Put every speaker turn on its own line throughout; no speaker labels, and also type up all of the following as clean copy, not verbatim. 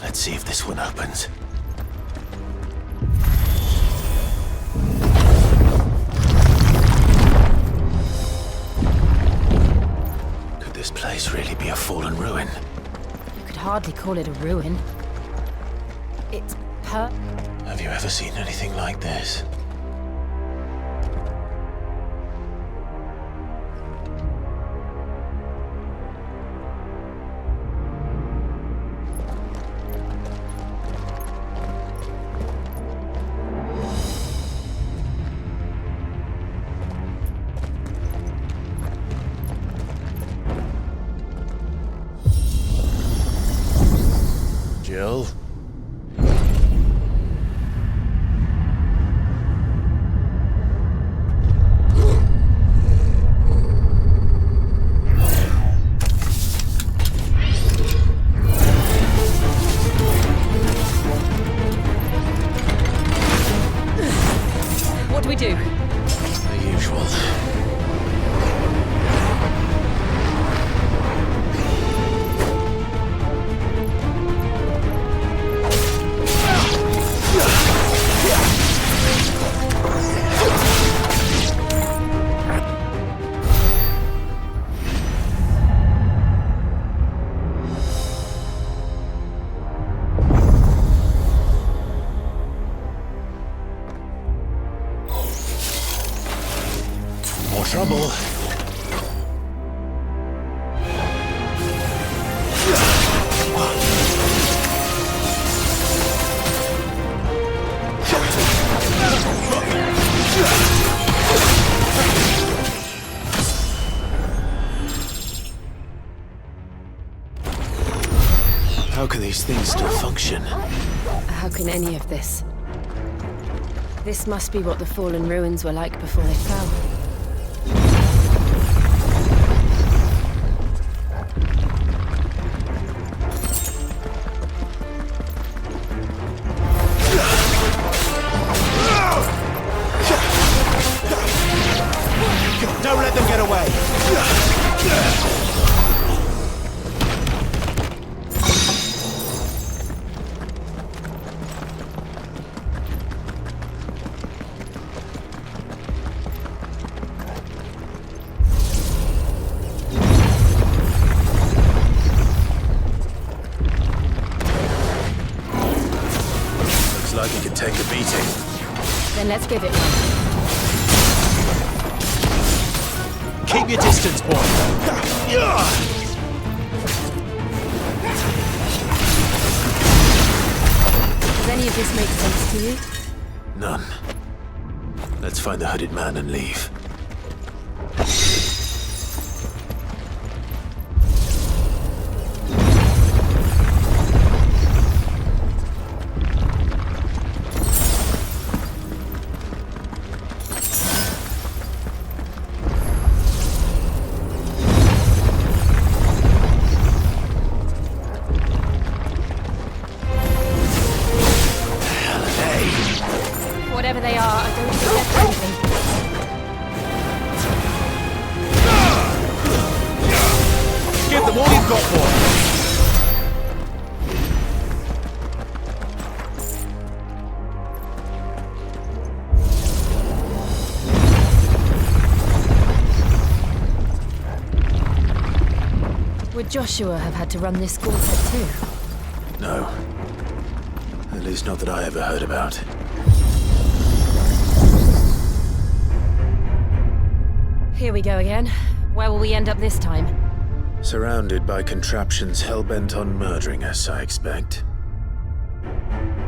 Let's see if this one opens. Could this place really be a fallen ruin?
You could hardly call it a ruin. It's
Have you ever seen anything like this? Jill?
What do we do?
The usual. More trouble. How can these things still function?
How can any of this? This must be what the fallen ruins were like before they fell.
Don't let them get away! Looks like it could take a beating.
Then let's give it one.
Keep your distance, boy.
Does any of this make sense to you?
None. Let's find the hooded man and leave.
Whatever they are, I don't think that's anything.
Give them all you've got, boy.
Would Joshua have had to run this gauntlet too?
No. At least not that I ever heard about.
Here we go again. Where will we end up this time?
Surrounded by contraptions hell-bent on murdering us, I expect.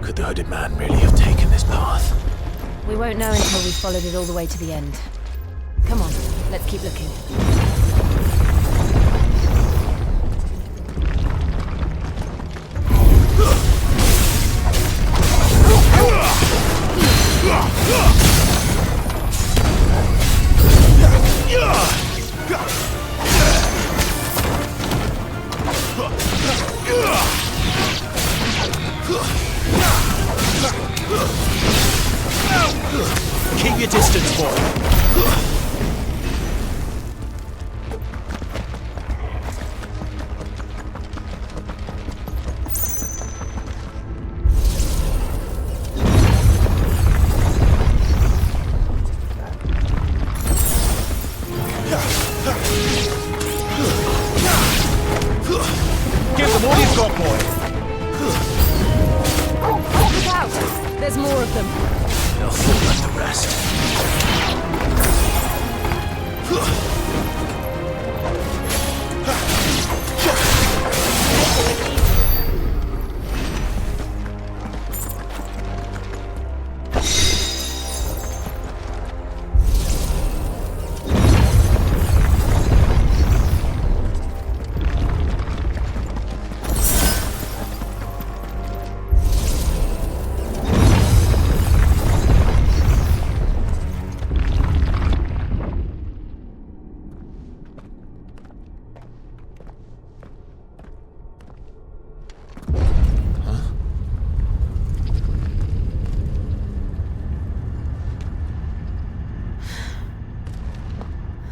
Could the hooded man really have taken this path?
We won't know until we've followed it all the way to the end. Come on, let's keep looking.
Keep your distance, boy.
your boy.
Look out! There's more of them.
They'll fall like the rest.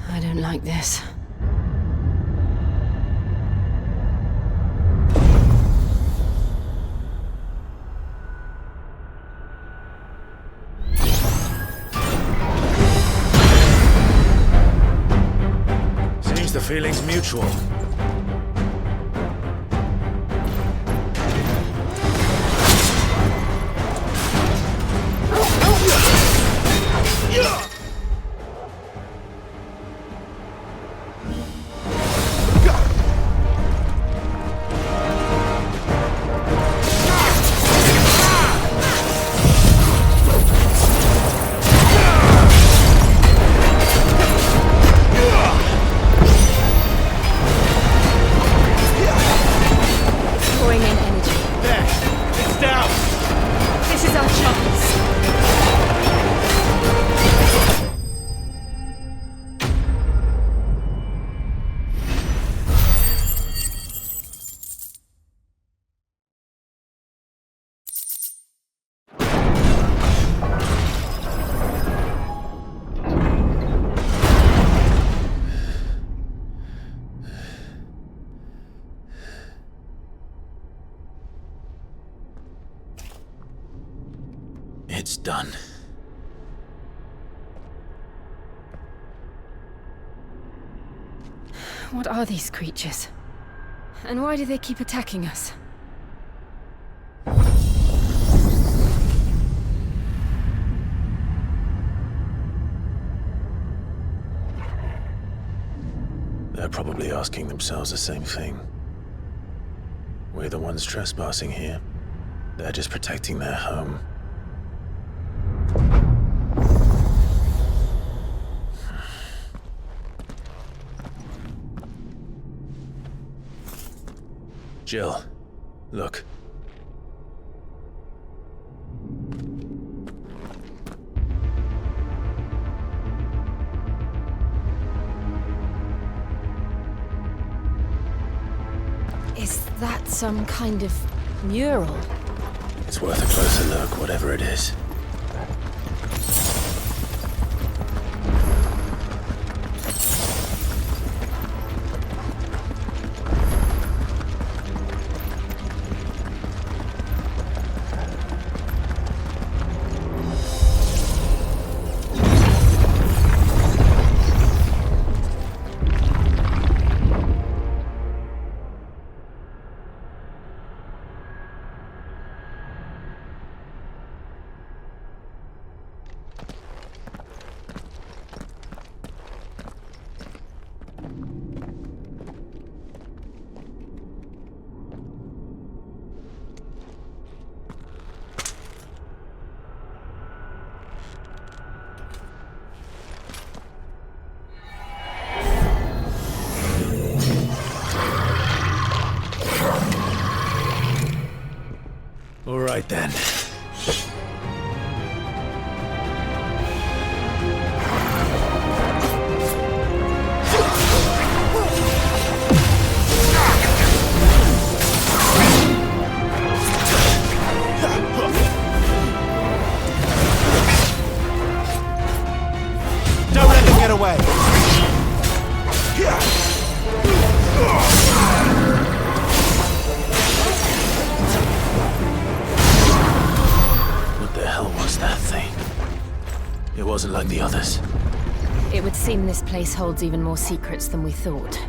I don't like this.
Seems the feeling's mutual.
Pouring in energy.
There! It's down!
This is our chance.
It's done.
What are these creatures? And why do they keep attacking us?
They're probably asking themselves the same thing. We're the ones trespassing here. They're just protecting their home. Jill, look.
Is that some kind of mural?
It's worth a closer look, whatever it is. All right then.
Don't let them get away!
What the hell was that thing? It wasn't like the others.
It would seem this place holds even more secrets than we thought.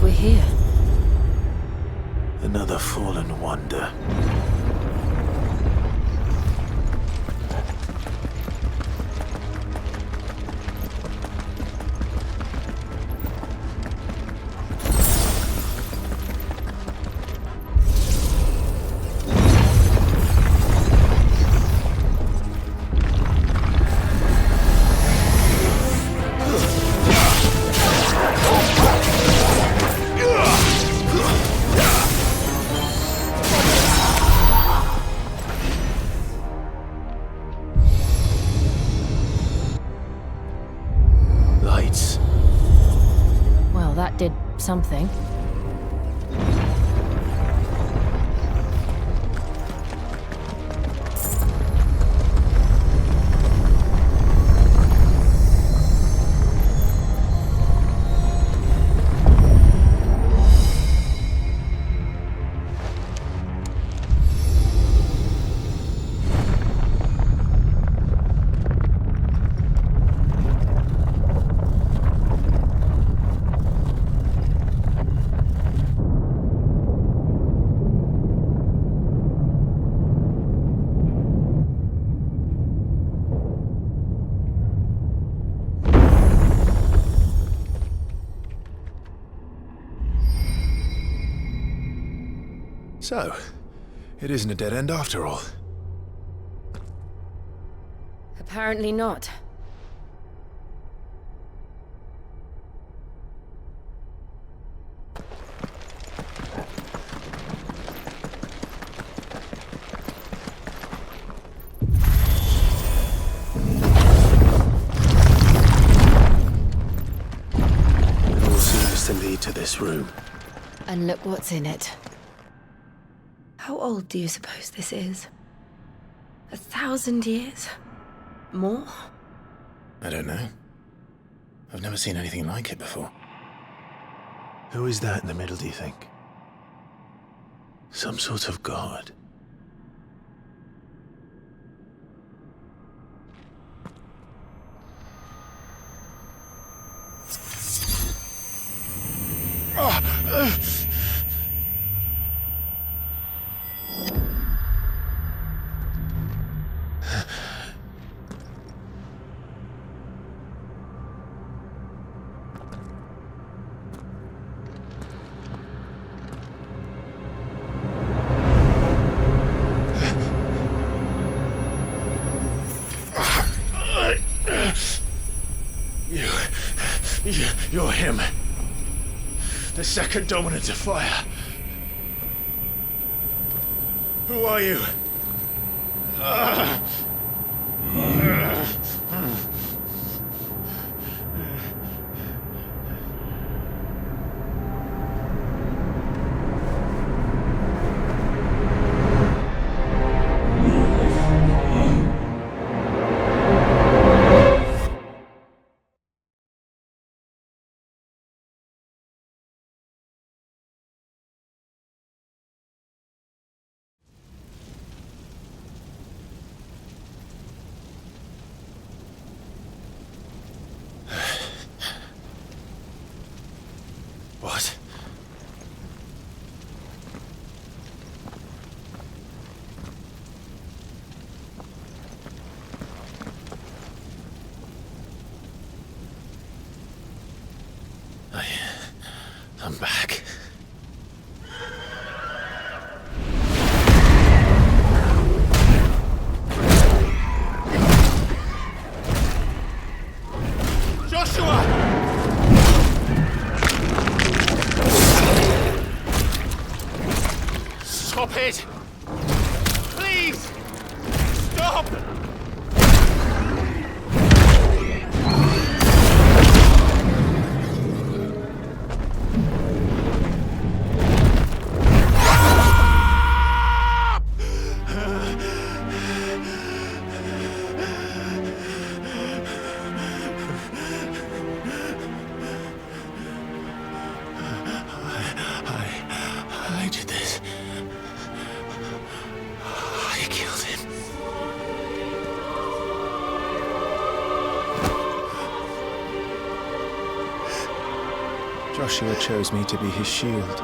we're here?
Another fallen wonder. Lights.
Well, that did something.
So, it isn't a dead end after all.
Apparently not.
It all seems to lead to this room.
And look what's in it. How old do you suppose this is? 1,000 years? More?
I don't know. I've never seen anything like it before. Who is that in the middle, do you think? Some sort of god? You're him. The second dominant of fire. Who are you? What? I'm back.
Joshua! Stop it! Please! Stop!
I did this. I killed him. Joshua chose me to be his shield.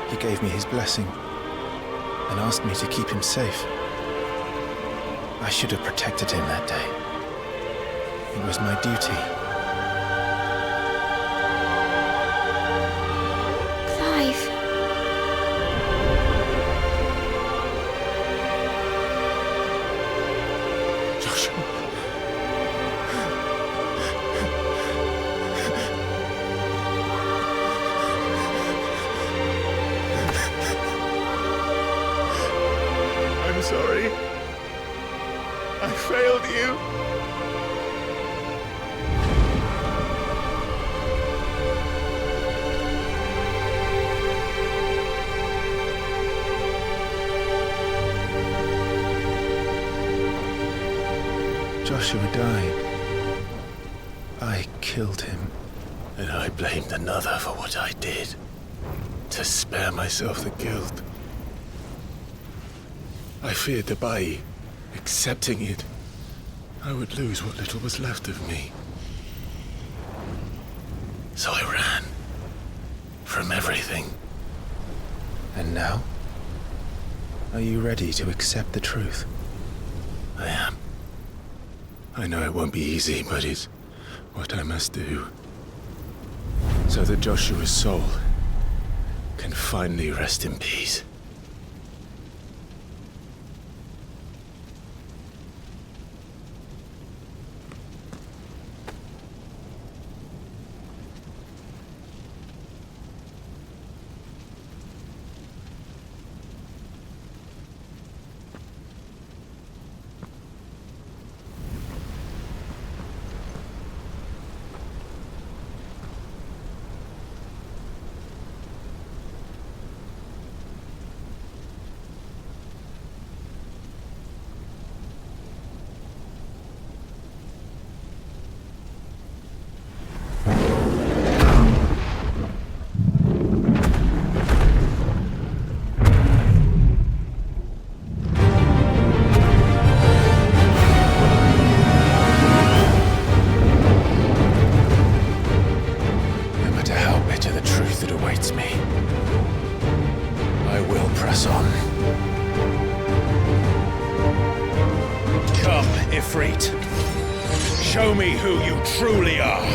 He gave me his blessing and asked me to keep him safe. I should have protected him that day. It was my duty.
Clive.
Joshua.
I'm sorry. I failed you.
Joshua died. I killed him. And I blamed another for what I did. To spare myself the guilt. I feared that by accepting it, I would lose what little was left of me. So I ran. From everything. And now? Are you ready to accept the truth? I am. I know it won't be easy, but it's what I must do. So that Joshua's soul can finally rest in peace.
Ifrit. Show me who you truly are.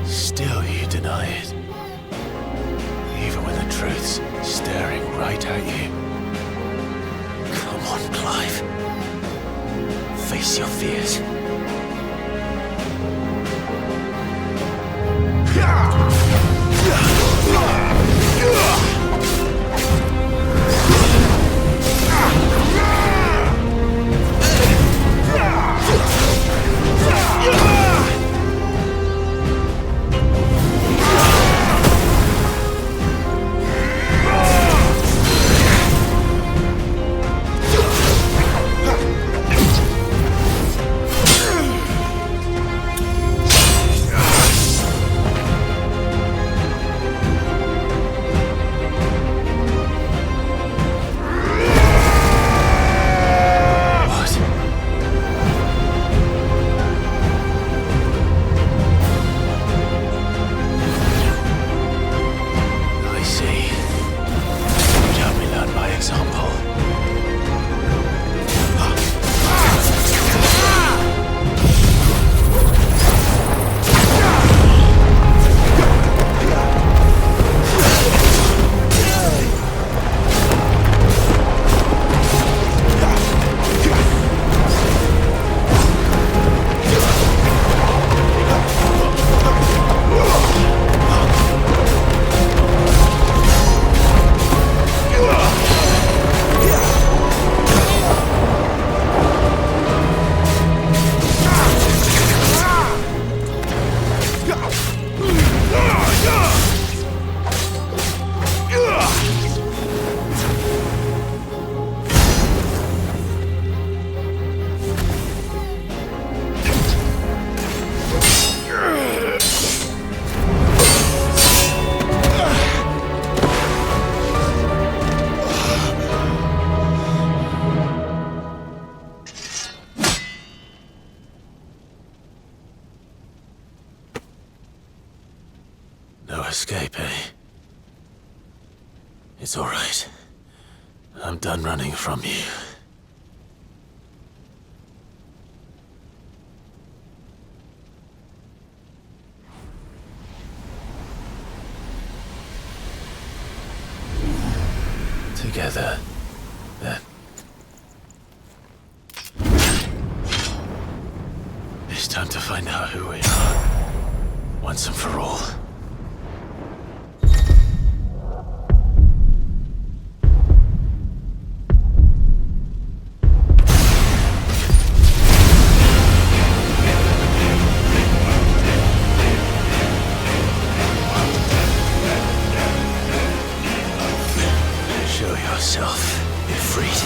Still you deny it. Even when the truth's staring right at you. Come on, Clive. Face your fears. escape, eh? It's all right. I'm done running from you. Together, then. It's time to find out who we are, once and for all. Show yourself, Ifrit.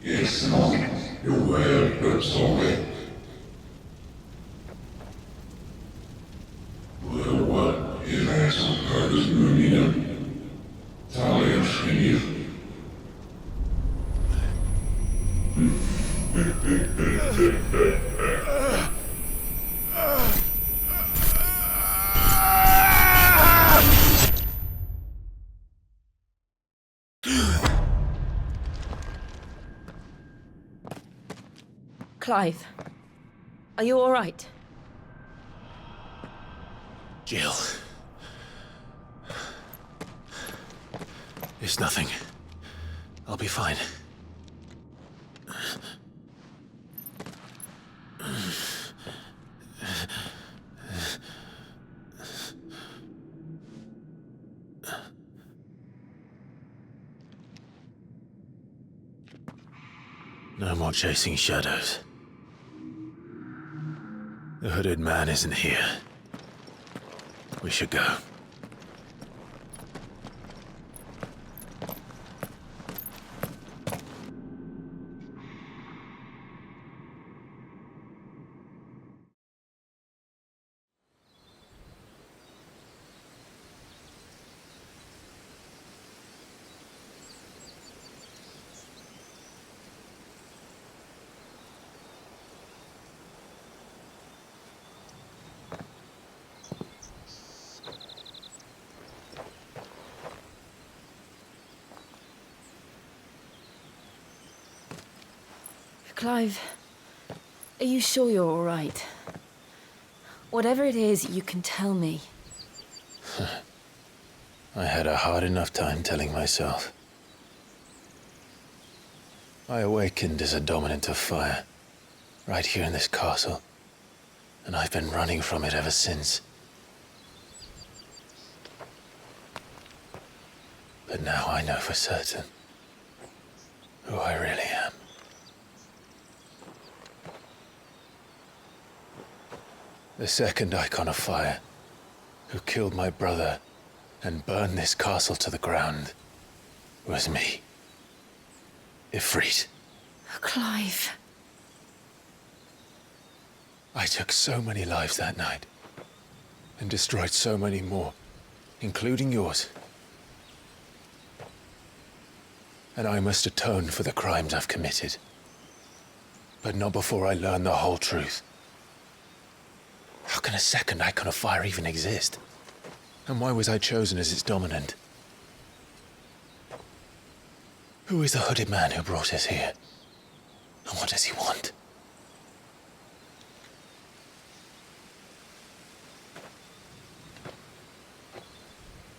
Yes, no, you will so it. Well, it has occurred to me. Talia Shinir.
Clive, are you all right?
Jill. It's nothing. I'll be fine. No more chasing shadows. The hooded man isn't here. We should go.
Clive, are you sure you're all right? Whatever it is, you can tell me.
I had a hard enough time telling myself. I awakened as a dominant of fire, right here in this castle, and I've been running from it ever since. But now I know for certain who I really am. The second Eikon of Fire, who killed my brother and burned this castle to the ground, was me. Ifrit.
Clive.
I took so many lives that night, and destroyed so many more, including yours. And I must atone for the crimes I've committed. But not before I learn the whole truth. How can a second Eikon of Fire even exist? And why was I chosen as its dominant? Who is the hooded man who brought us here? And what does he want?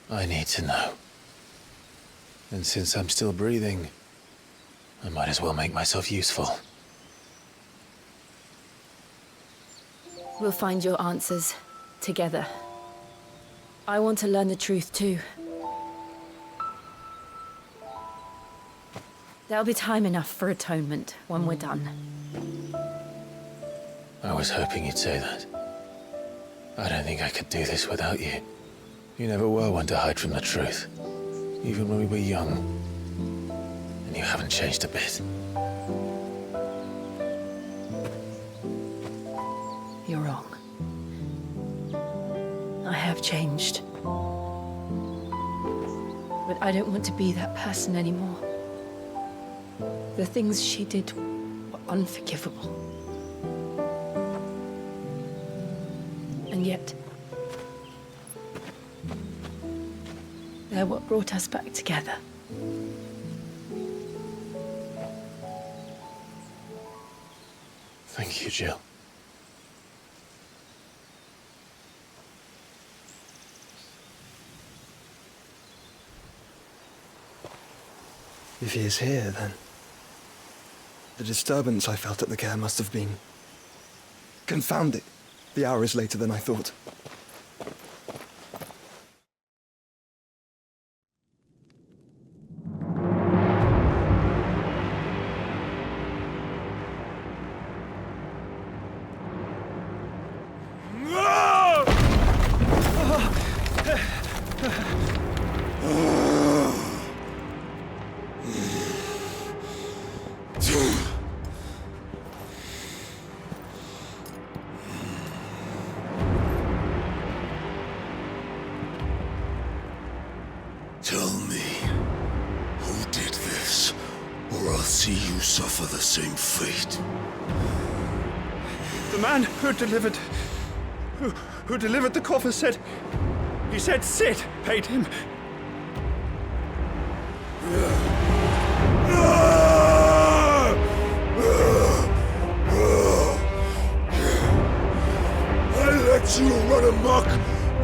I need to know. And since I'm still breathing, I might as well make myself useful.
We'll find your answers together. I want to learn the truth too. There'll be time enough for atonement when we're done.
I was hoping you'd say that. I don't think I could do this without you. You never were one to hide from the truth, even when we were young. And you haven't changed a bit.
You're wrong. I have changed. But I don't want to be that person anymore. The things she did were unforgivable. And yet, they're what brought us back together.
Thank you, Jill.
If he is here, then the disturbance I felt at the care must have been... Confound it! The hour is later than I thought.
Tell me, who did this, or I'll see you suffer the same fate.
The man who delivered the coffer said... He said Sid paid him.
I let you run amok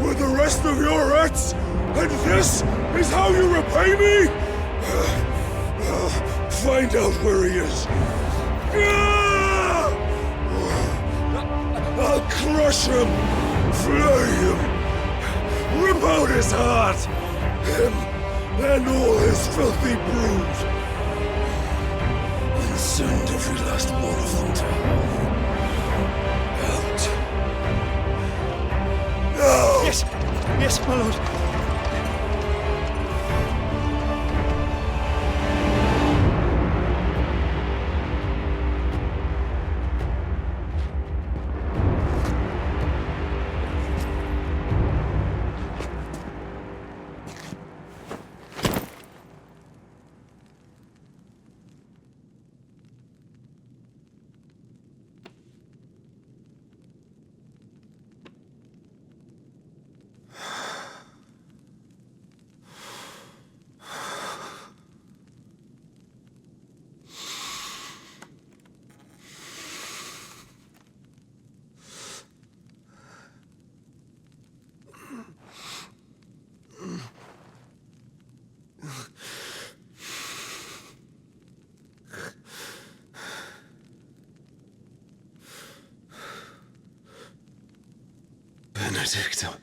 with the rest of your rats, and this is how you repay me? Find out where he is. I'll crush him, flay him, rip out his heart, him and all his filthy brood, and send every last one of them to hell. Out. Now!
Yes, my lord.
Benedictum.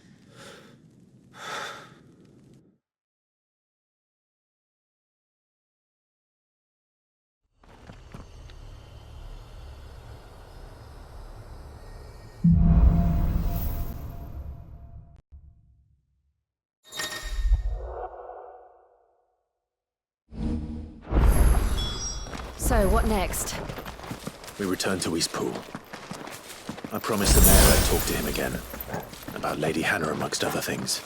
So, what next?
We return to Eastpool. I promised the mayor I'd talk to him again. About Lady Hannah amongst other things.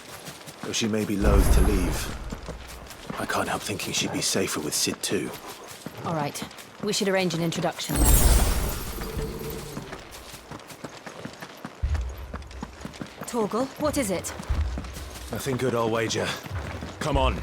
Though she may be loath to leave, I can't help thinking she'd be safer with Sid too.
All right. We should arrange an introduction then. Torgal, what is it?
Nothing good, I'll wager. Come on.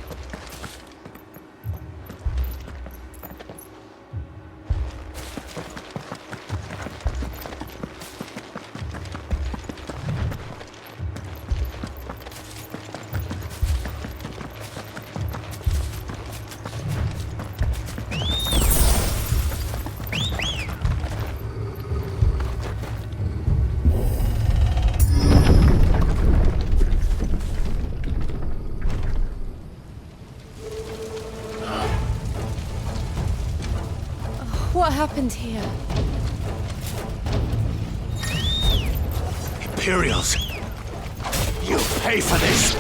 What happened here?
Imperials! You'll pay for this!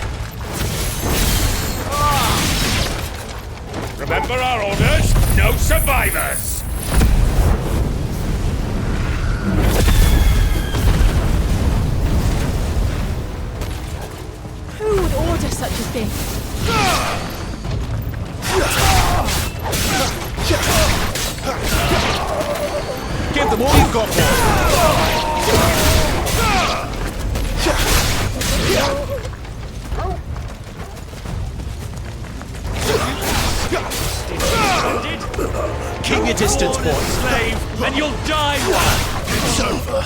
Remember our orders? No survivors!
Who would order such a thing?
Give them all you've got, Keep your distance, boy. Slave, and you'll die one. It's over.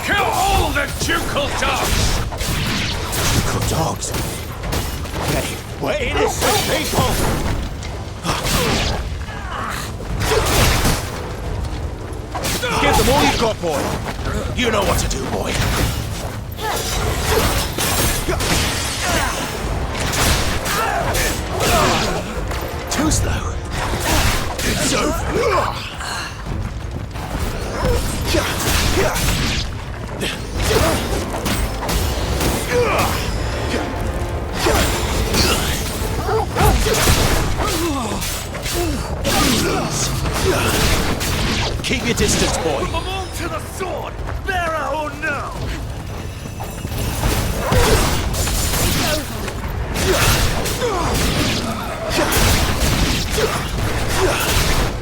Kill all the ducal dogs! Ducal dogs? They were innocent people! Give them all you've got, boy! You know what to do, boy! Too slow! It's over! Keep your distance, boy. Come on to the sword, bearer or no.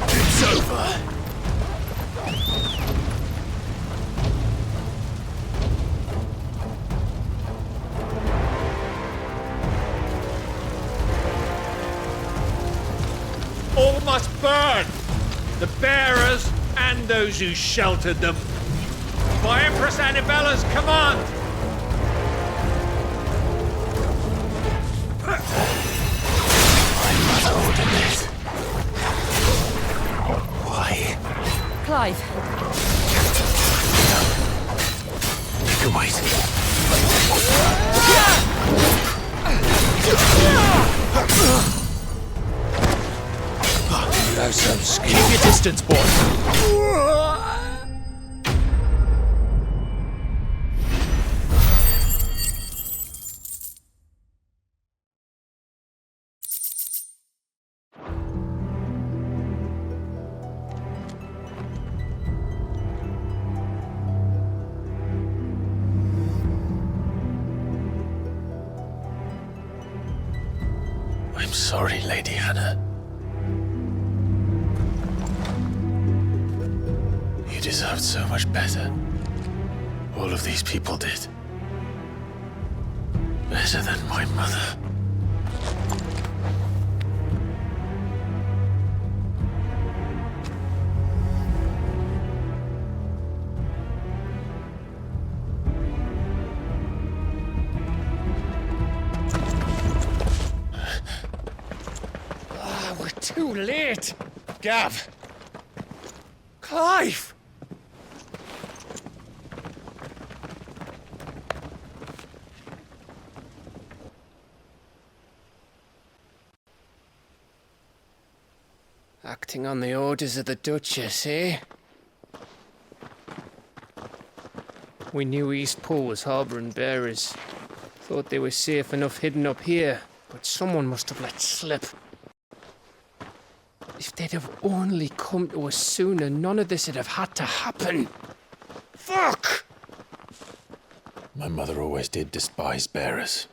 It's over. All must burn! The bearers and those who sheltered them. By Empress Annibella's command! My mother ordered this. Why?
Clive.
You can wait. Keep your distance, boy.
I'm sorry, Lady Hannah. You deserved so much better. All of these people did. Better than my mother.
We're too late. Gav. Clive!
Acting on the orders of the Duchess, eh? We knew East Pool was harbouring bearers. Thought they were safe enough hidden up here, but someone must have let slip. If they'd have only come to us sooner, none of this would have had to happen. Fuck!
My mother always did despise bearers.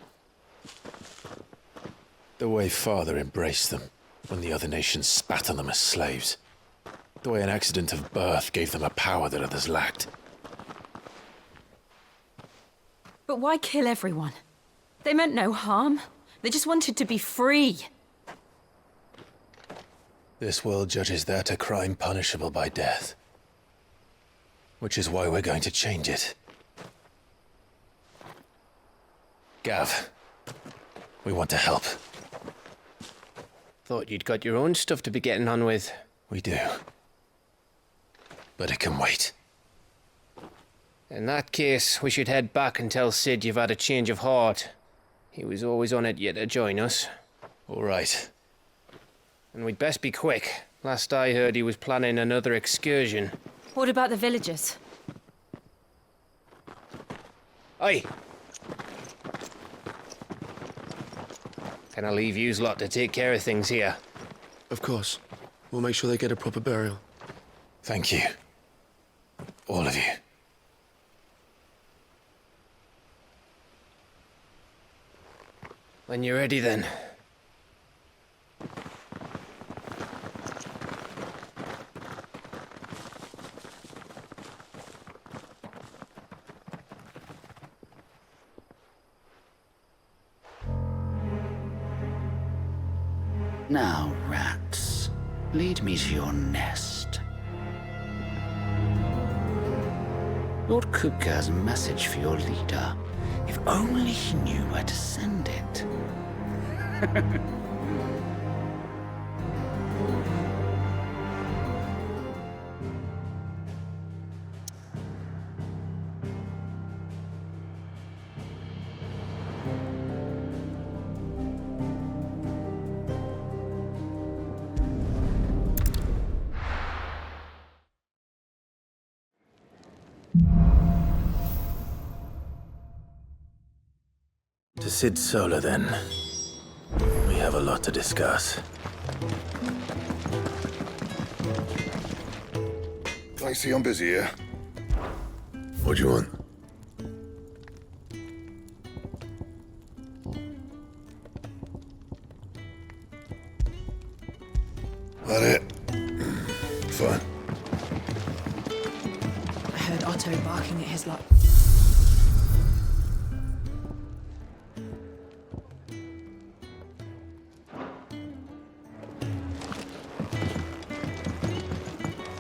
The way Father embraced them when the other nations spat on them as slaves. The way an accident of birth gave them a power that others lacked.
But why kill everyone? They meant no harm. They just wanted to be free.
This world judges that a crime punishable by death. Which is why we're going to change it. Gav, we want to help.
Thought you'd got your own stuff to be getting on with.
We do. But it can wait.
In that case, we should head back and tell Sid you've had a change of heart. He was always on it yet to join us.
All right.
And we'd best be quick. Last I heard, he was planning another excursion.
What about the villagers?
Aye. Can I leave yous lot to take care of things here?
Of course. We'll make sure they get a proper burial.
Thank you. All of you.
When you're ready, then.
Now, rats, lead me to your nest. Lord Kupka has a message for your leader. If only he knew where to send it.
To Sid Solar, then. We have a lot to discuss.
I see I'm busy here. What do you want? That it? Fine.
I heard Otto barking at his lot.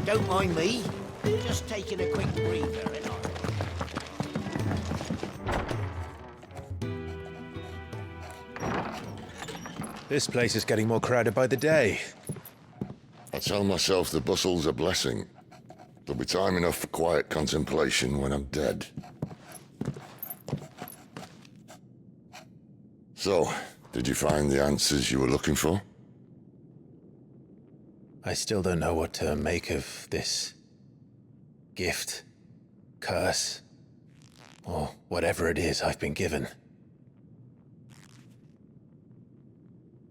Don't mind me. Just taking a quick breather, and
This place is getting more crowded by the day.
I tell myself the bustle's a blessing. There'll be time enough for quiet contemplation when I'm dead. So, did you find the answers you were looking for?
I still don't know what to make of this gift, curse, or whatever it is I've been given.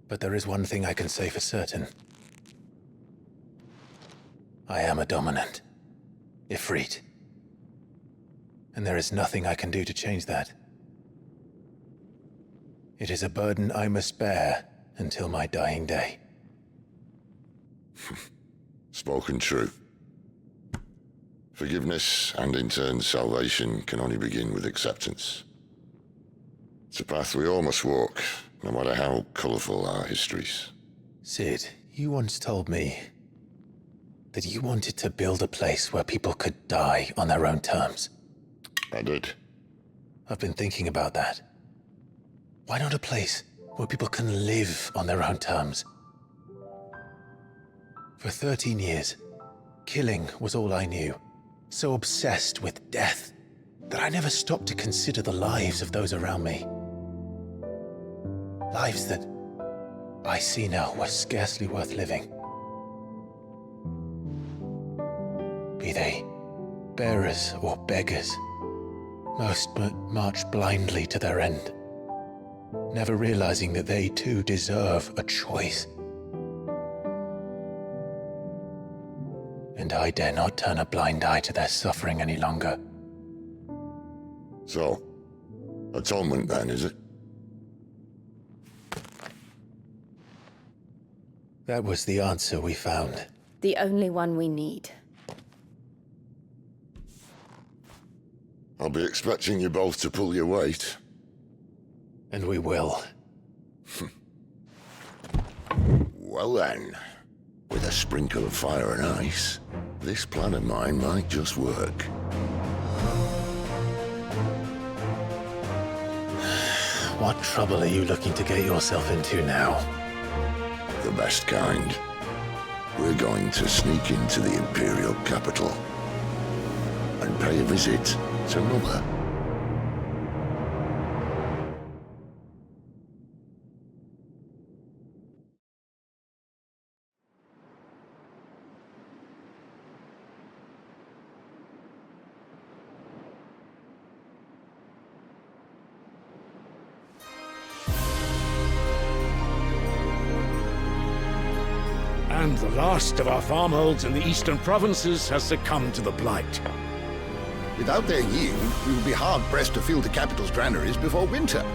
But there is one thing I can say for certain. I am a dominant, Ifrit. And there is nothing I can do to change that. It is a burden I must bear until my dying day.
Spoken true. Forgiveness and in turn salvation can only begin with acceptance. It's a path we all must walk, no matter how colourful our histories.
Sid, you once told me that you wanted to build a place where people could die on their own terms.
I did.
I've been thinking about that. Why not a place where people can live on their own terms? For 13 years, Killing was all I knew. So obsessed with death that I never stopped to consider the lives of those around me. Lives that I see now were scarcely worth living. Be they bearers or beggars, most march blindly to their end, never realizing that they too deserve a choice. And I dare not turn a blind eye to their suffering any longer.
So, atonement then, is it?
That was the answer we found.
The only one we need.
I'll be expecting you both to pull your weight.
And we will.
Well then, with a sprinkle of fire and ice, this plan of mine might just work.
What trouble are you looking to get yourself into now?
The best kind. We're going to sneak into the Imperial capital and pay a visit to Mother.
And the last of our farmholds in the eastern provinces has succumbed to the blight.
Without their yield, we will be hard-pressed to fill the capital's granaries before winter.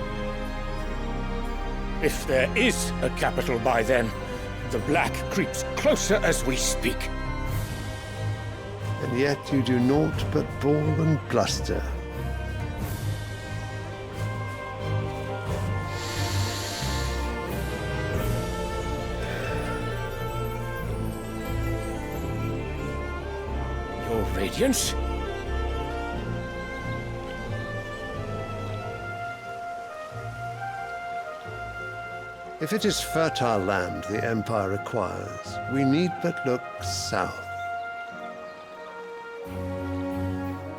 If there is a capital by then, the black creeps closer as we speak.
And yet you do naught but bawl and bluster.
Your Radiance?
If it is fertile land the Empire requires, we need but look south.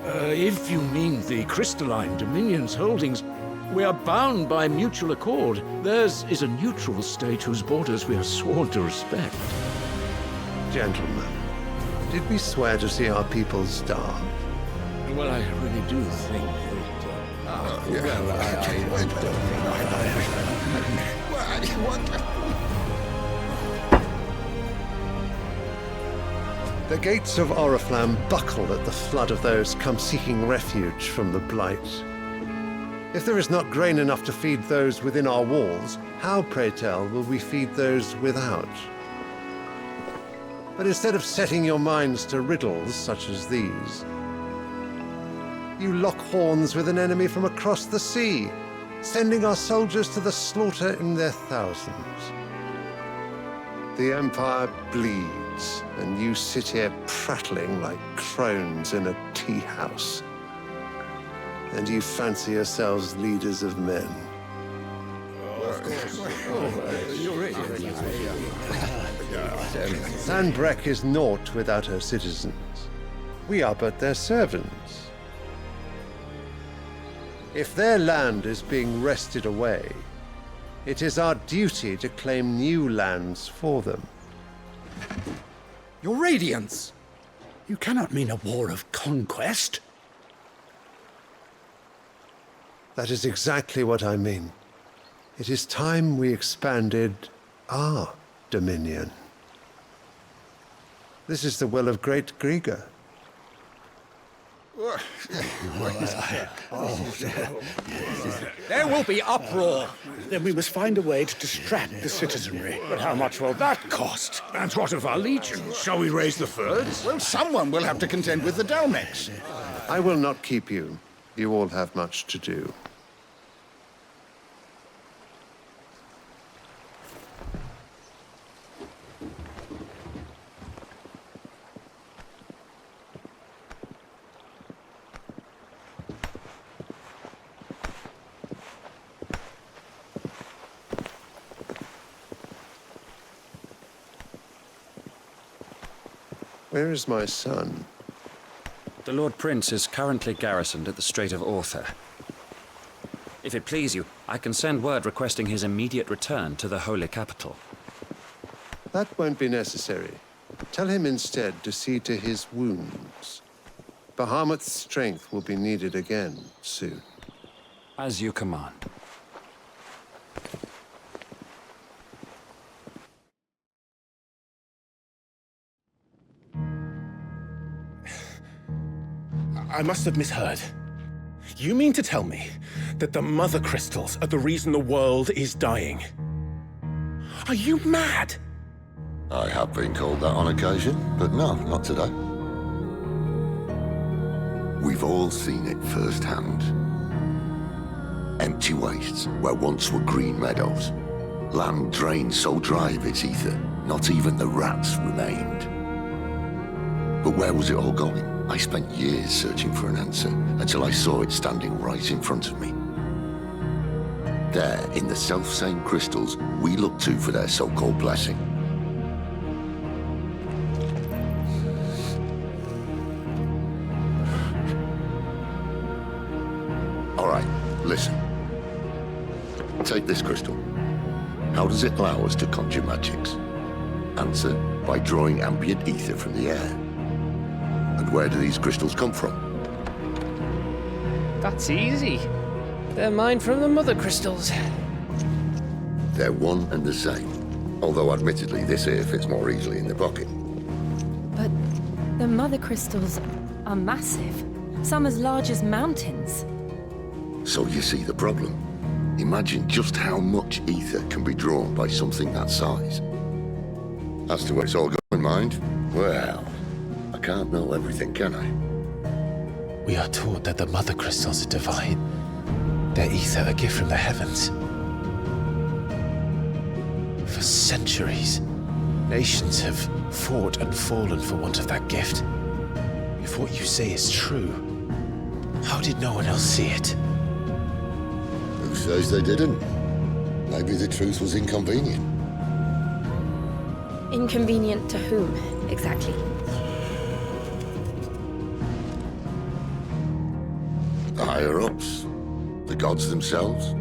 If you mean the crystalline Dominion's holdings, we are bound by mutual accord. Theirs is a neutral state whose borders we are sworn to respect.
Gentlemen, did we swear to see our people starve?
Well, I really do think that...
The gates of Oriflamme buckle at the flood of those come seeking refuge from the blight. If there is not grain enough to feed those within our walls, how, pray tell, will we feed those without? But instead of setting your minds to riddles such as these, you lock horns with an enemy from across the sea, sending our soldiers to the slaughter in their thousands. The Empire bleeds, and you sit here prattling like crones in a tea house. And you fancy yourselves leaders of men. Sanbreque is naught without her citizens. We are but their servants. If their land is being wrested away, it is our duty to claim new lands for them.
Your Radiance! You cannot mean a war of conquest.
That is exactly what I mean. It is time we expanded our dominion. This is the will of great Grieger.
There will be uproar. Then we must find a way to distract the citizenry.
But how much will that cost? And what of our legions? Shall we raise the furs?
Well, someone will have to contend with the Dalmex.
I will not keep you. You all have much to do. Where is my son?
The Lord Prince is currently garrisoned at the Strait of Arthur. If it please you, I can send word requesting his immediate return to the Holy Capital.
That won't be necessary. Tell him instead to see to his wounds. Bahamut's strength will be needed again soon.
As you command.
I must have misheard. You mean to tell me that the Mother Crystals are the reason the world is dying? Are you mad?
I have been called that on occasion, but no, not today. We've all seen it firsthand. Empty wastes where once were green meadows. Land drained so dry of its ether, not even the rats remained. But where was it all going? I spent years searching for an answer, until I saw it standing right in front of me. There, in the self-same crystals we look to for their so-called blessing. All right, listen. Take this crystal. How does it allow us to conjure magics? Answer, by drawing ambient ether from the air. And where do these crystals come from?
That's easy. They're mined from the Mother Crystals.
They're one and the same. Although admittedly this here fits more easily in the pocket.
But the Mother Crystals are massive. Some as large as mountains.
So you see the problem. Imagine just how much ether can be drawn by something that size. As to where it's all going, mind? Well, I can't know everything, can I?
We are taught that the Mother Crystals are divine. Their ether a gift from the heavens. For centuries, nations have fought and fallen for want of that gift. If what you say is true, how did no one else see it?
Who says they didn't? Maybe the truth was inconvenient.
Inconvenient to whom, exactly?
The higher-ups. The gods themselves.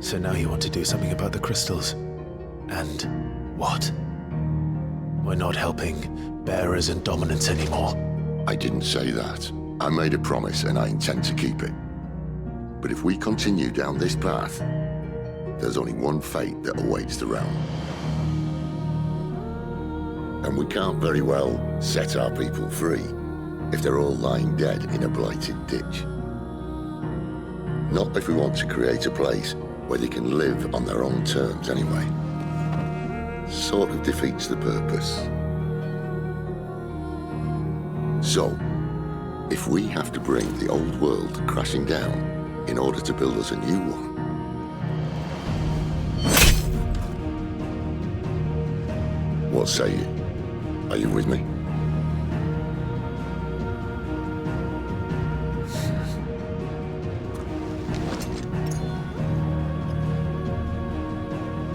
So now you want to do something about the crystals. And what? We're not helping bearers and dominants anymore.
I didn't say that. I made a promise and I intend to keep it. But if we continue down this path, there's only one fate that awaits the realm. And we can't very well set our people free if they're all lying dead in a blighted ditch. Not if we want to create a place where they can live on their own terms anyway. Sort of defeats the purpose. So, if we have to bring the old world crashing down in order to build us a new one, what say you? Are you with me?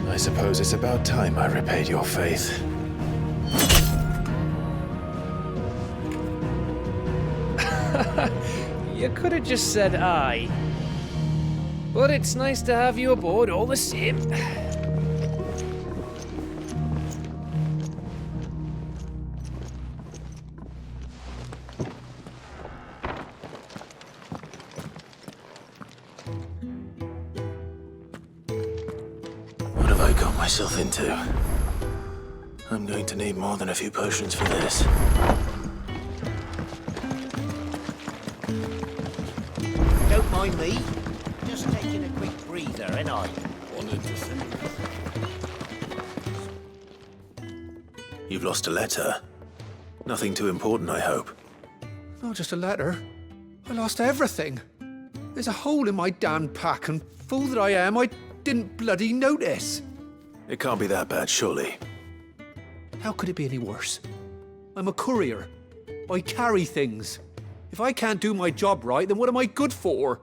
I suppose it's about time I repaid your faith.
You could have just said aye. But it's nice to have you aboard all the same.
What have I got myself into? I'm going to need more than a few potions for this.
Don't mind me. Just taking a quick breather, and I wanted to say.
You've lost a letter. Nothing too important, I hope.
Not just a letter. I lost everything. There's a hole in my damn pack, and fool that I am, I didn't bloody notice.
It can't be that bad, surely.
How could it be any worse? I'm a courier. I carry things. If I can't do my job right, then what am I good for?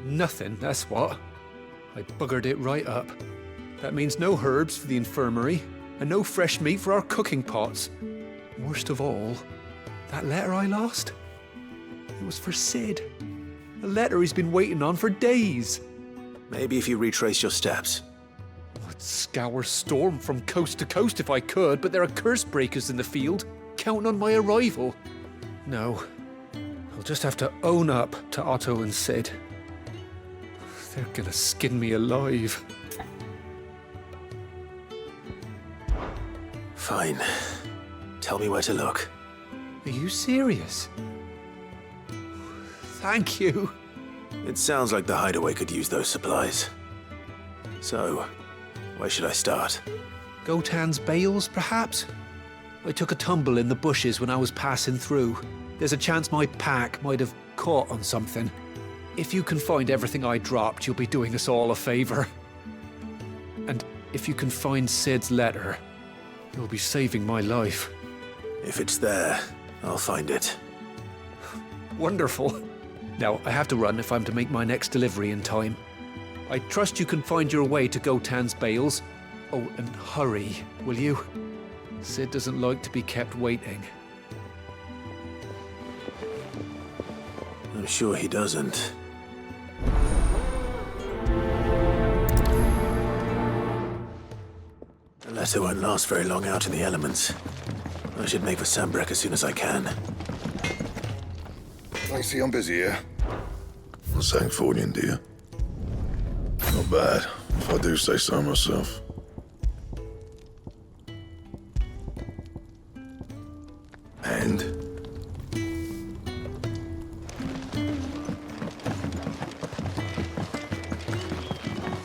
Nothing, that's what. I buggered it right up. That means no herbs for the infirmary, and no fresh meat for our cooking pots. Worst of all, that letter I lost, it was for Sid. A letter he's been waiting on for days.
Maybe if you retrace your steps.
I'd scour Storm from coast to coast if I could, but there are curse breakers in the field, counting on my arrival. No, I'll just have to own up to Otto and Sid. They're gonna skin me alive.
Fine. Tell me where to look.
Are you serious? Thank you.
It sounds like the hideaway could use those supplies. So, where should I start?
Gotan's bales, perhaps? I took a tumble in the bushes when I was passing through. There's a chance my pack might have caught on something. If you can find everything I dropped, you'll be doing us all a favor. And if you can find Sid's letter, you'll be saving my life.
If it's there, I'll find it.
Wonderful. Now, I have to run if I'm to make my next delivery in time. I trust you can find your way to Gotan's bales. Oh, and hurry, will you? Sid doesn't like to be kept waiting.
I'm sure he doesn't. The letter won't last very long out in the elements. I should make for Sambrek as soon as I can.
I see I'm busy here. What's that for you, dear? Not bad, if I do say so myself. And?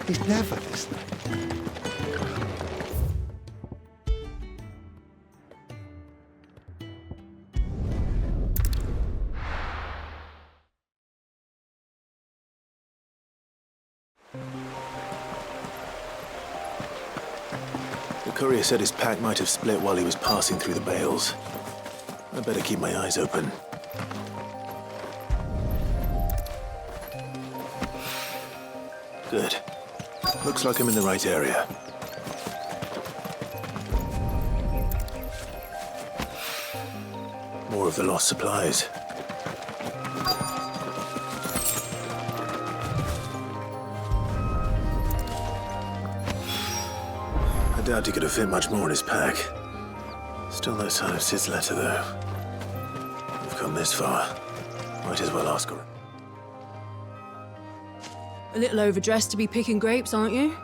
He's never listening.
The courier said his pack might have split while he was passing through the bales. I better keep my eyes open. Good. Looks like I'm in the right area. More of the lost supplies. I doubt he could have fit much more in his pack. Still no sign of Sid's letter, though. We've come this far. Might as well ask her.
A little overdressed to be picking grapes, aren't you?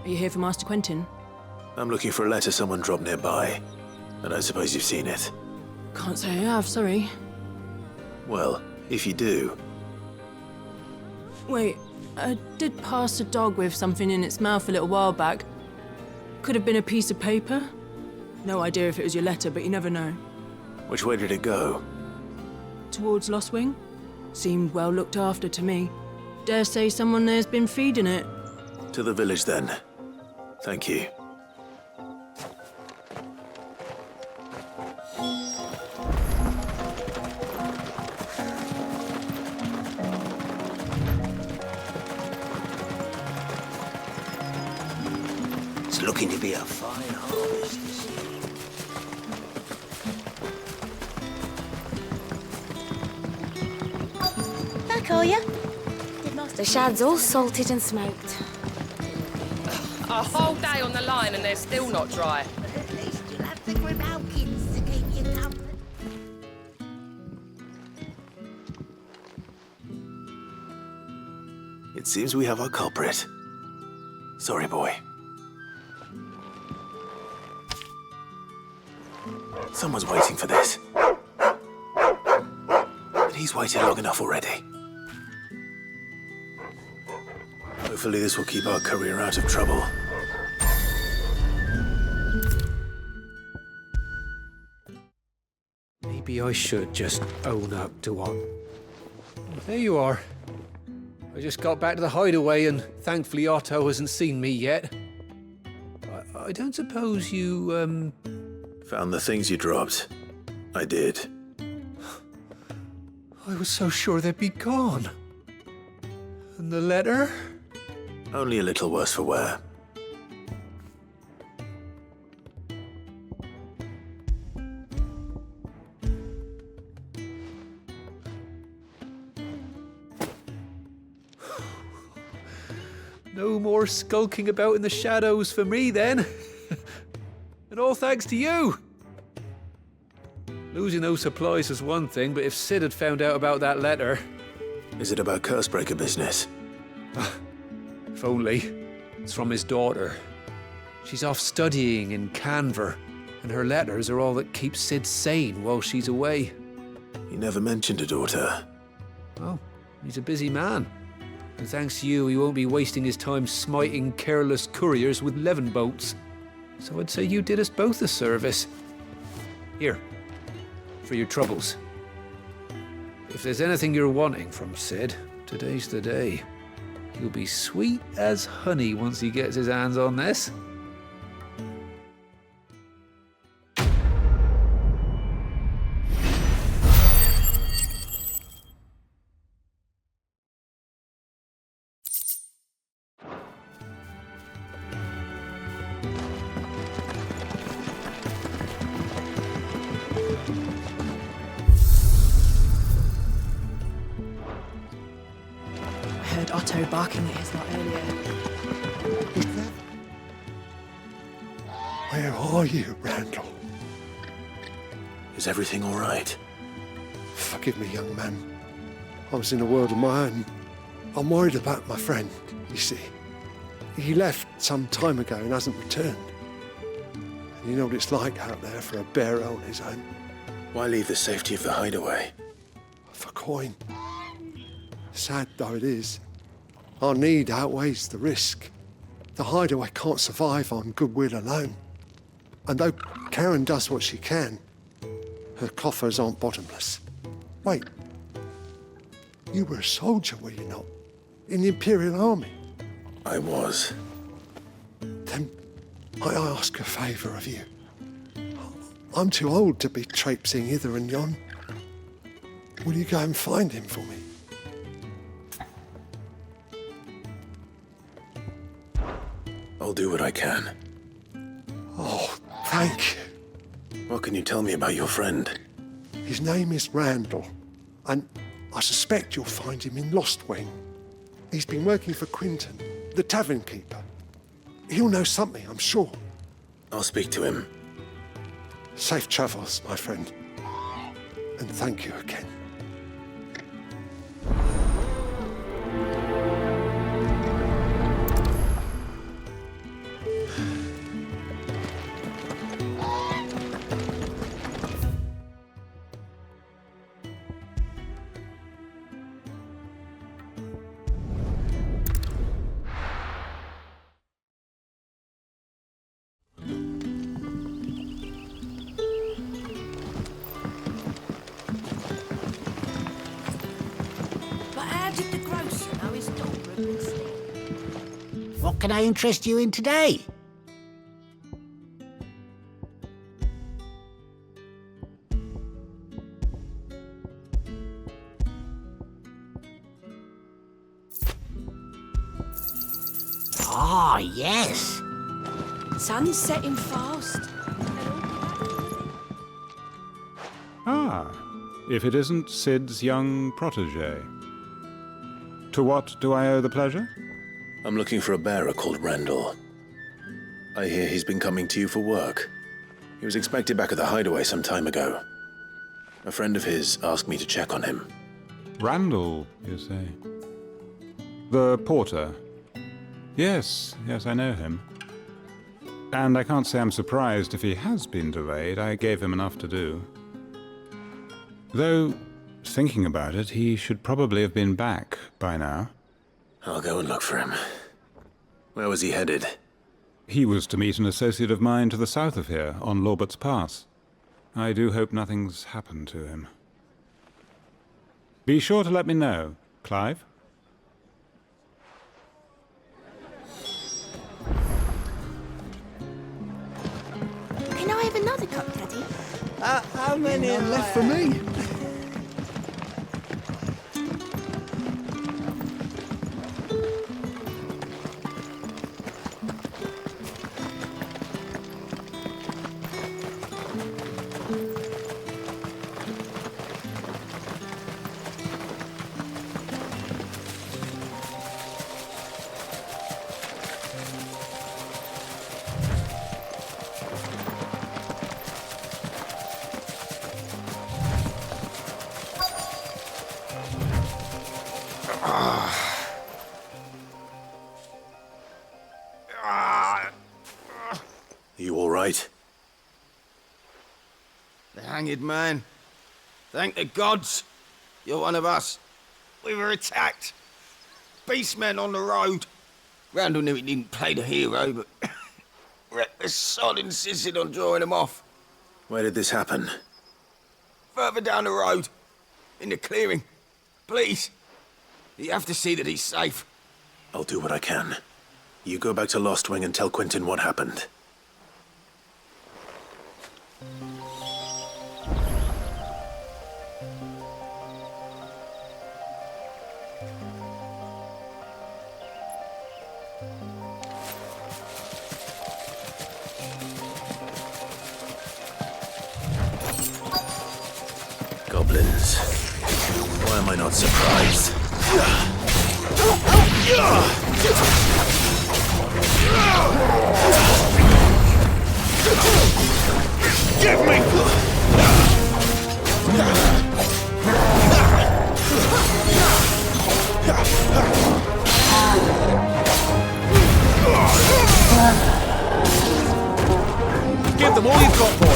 Are you here for Master Quentin?
I'm looking for a letter someone dropped nearby. And I suppose you've seen it.
Can't say I have, sorry.
Well, if you do...
Wait, I did pass a dog with something in its mouth a little while back. Could have been a piece of paper. No idea if it was your letter, but you never know.
Which way did it go?
Towards Lostwing. Seemed well looked after to me. Dare say someone there's been feeding it.
To the village, then. Thank you.
It's looking to be a fine harvest this year.
Back, are ya? Did Master Shad's all salted and smoked.
A whole day on the line and they're still not dry.
But at least you'll have the Grimalkins to keep you company.
It seems we have our culprit. Sorry, boy. Someone's waiting for this. But he's waited long enough already. Hopefully this will keep our courier out of trouble.
Maybe I should just own up to what... There you are. I just got back to the hideaway and thankfully Otto hasn't seen me yet. I don't suppose you,
Found the things you dropped. I did.
I was so sure they'd be gone. And the letter?
Only a little worse for wear.
No more skulking about in the shadows for me, then. And all thanks to you. Losing those supplies is one thing, but if Sid had found out about that letter...
Is it about Cursebreaker business?
If only. It's from his daughter. She's off studying in Canver, and her letters are all that keeps Sid sane while she's away.
He never mentioned a daughter.
Oh, he's a busy man. And thanks to you, he won't be wasting his time smiting careless couriers with levin bolts. So I'd say you did us both a service. Here, for your troubles. If there's anything you're wanting from Sid, today's the day. He'll be sweet as honey once he gets his hands on this.
Otto barking at his lot earlier.
Where are you, Randall?
Is everything all right?
Forgive me, young man. I was in a world of my own. I'm worried about my friend, you see. He left some time ago and hasn't returned. And you know what it's like out there for a bearer on his own.
Why leave the safety of the hideaway?
For coin. Sad though it is, our need outweighs the risk. The hideaway can't survive on goodwill alone. And though Karen does what she can, her coffers aren't bottomless. Wait, you were a soldier, were you not? In the Imperial Army?
I was.
Then I ask a favour of you. I'm too old to be traipsing hither and yon. Will you go and find him for me?
I'll do what I can.
Oh, thank you.
What can you tell me about your friend?
His name is Randall, and I suspect you'll find him in Lost Wing. He's been working for Quinton, the tavern keeper. He'll know something, I'm sure.
I'll speak to him.
Safe travels, my friend. And thank you again.
What can I interest you in today? Ah, yes.
Sun's setting fast.
Ah, if it isn't Sid's young protege. To what do I owe the pleasure?
I'm looking for a bearer called Randall. I hear he's been coming to you for work. He was expected back at the hideaway some time ago. A friend of his asked me to check on him.
Randall, you say? The porter? Yes, I know him. And I can't say I'm surprised if he has been delayed. I gave him enough to do. Though, thinking about it, he should probably have been back by now.
I'll go and look for him. Where was he headed?
He was to meet an associate of mine to the south of here, on Lorbert's Pass. I do hope nothing's happened to him. Be sure to let me know, Clive.
Can I have another cup, Daddy?
How many are left for me?
You all right?
The hanged man. Thank the gods. You're one of us. We were attacked. Beastmen on the road. Randall knew he didn't play the hero, but reckless sod insisted on drawing him off.
Where did this happen?
Further down the road. In the clearing. Please. You have to see that he's safe.
I'll do what I can. You go back to Lost Wing and tell Quentin what happened. Goblins. Why am I not surprised? Give me!
Give them all you've got, boys!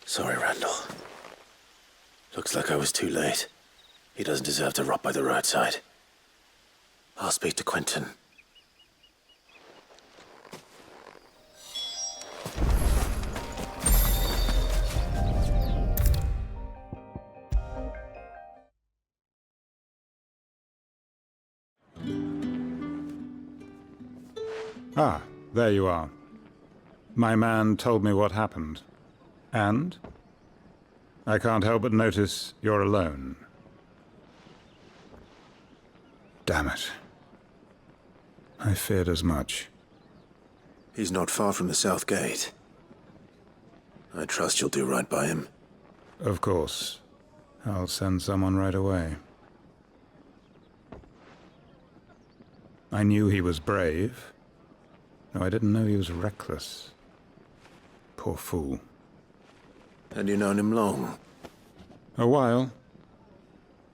Sorry, Randall. Looks like I was too late. He doesn't deserve to rot by the roadside. I'll speak to Quentin.
Ah, there you are. My man told me what happened. And? I can't help but notice you're alone. Damn it. I feared as much.
He's not far from the South Gate. I trust you'll do right by him.
Of course. I'll send someone right away. I knew he was brave. No, I didn't know he was reckless. Poor fool.
Had you known him long?
A while.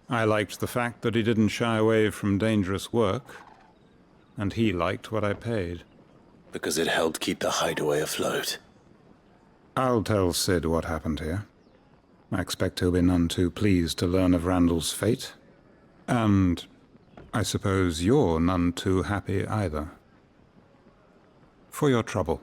I liked the fact that he didn't shy away from dangerous work, and he liked what I paid.
Because it helped keep the hideaway afloat.
I'll tell Sid what happened here. I expect he'll be none too pleased to learn of Randall's fate. And I suppose you're none too happy either. For your trouble.